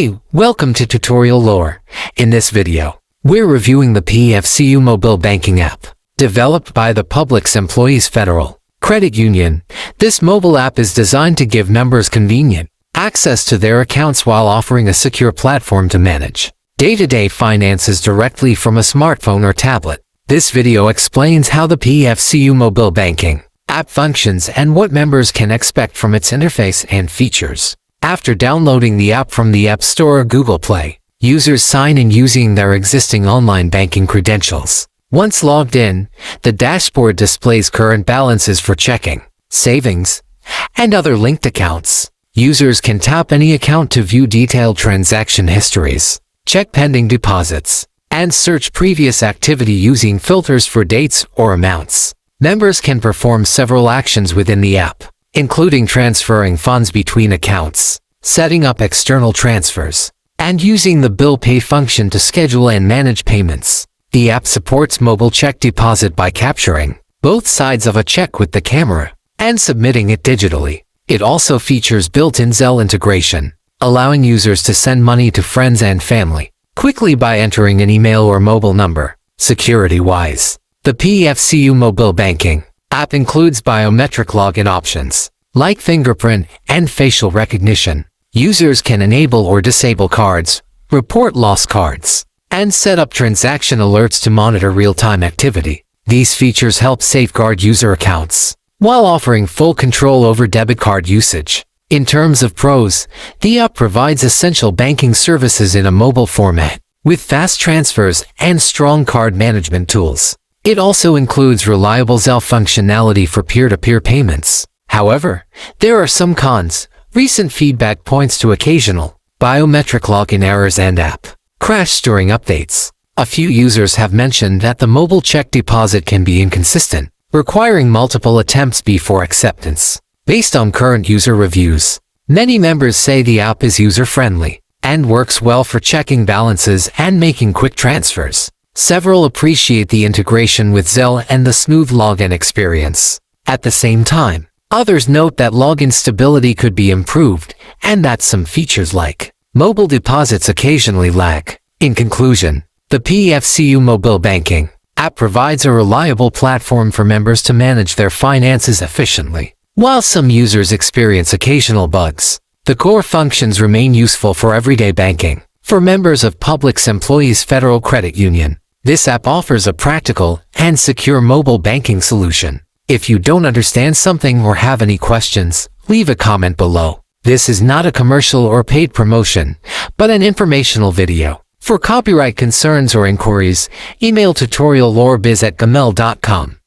Hey, welcome to Tutorial Lore. In this video, we're reviewing the PEFCU Mobile Banking app. Developed by the Publix Employees Federal Credit Union, this mobile app is designed to give members convenient access to their accounts while offering a secure platform to manage day-to-day finances directly from a smartphone or tablet. This video explains how the PEFCU Mobile Banking app functions and what members can expect from its interface and features. After downloading the app from the App Store or Google Play, users sign in using their existing online banking credentials. Once logged in, the dashboard displays current balances for checking, savings, and other linked accounts. Users can tap any account to view detailed transaction histories, check pending deposits, and search previous activity using filters for dates or amounts. Members can perform several actions within the app, including transferring funds between accounts, setting up external transfers, and using the bill pay function to schedule and manage payments. The app supports mobile check deposit by capturing both sides of a check with the camera and submitting it digitally. It also features built-in Zelle integration, allowing users to send money to friends and family quickly by entering an email or mobile number. Security-wise, the PEFCU Mobile Banking app includes biometric login options, like fingerprint and facial recognition. Users can enable or disable cards, report lost cards, and set up transaction alerts to monitor real-time activity. These features help safeguard user accounts, while offering full control over debit card usage. In terms of pros, the app provides essential banking services in a mobile format, with fast transfers and strong card management tools. It also includes reliable Zelle functionality for peer-to-peer payments. However, there are some cons. Recent feedback points to occasional biometric login errors and app crash during updates. A few users have mentioned that the mobile check deposit can be inconsistent, requiring multiple attempts before acceptance. Based on current user reviews, many members say the app is user-friendly and works well for checking balances and making quick transfers. Several appreciate the integration with Zelle and the smooth login experience. At the same time, others note that login stability could be improved and that some features like mobile deposits occasionally lag. In conclusion, the PEFCU Mobile Banking app provides a reliable platform for members to manage their finances efficiently. While some users experience occasional bugs, the core functions remain useful for everyday banking. For members of Publix Employees Federal Credit Union, this app offers a practical and secure mobile banking solution. If you don't understand something or have any questions, leave a comment below. This is not a commercial or paid promotion, but an informational video. For copyright concerns or inquiries, email tutoriallorebiz@gmail.com.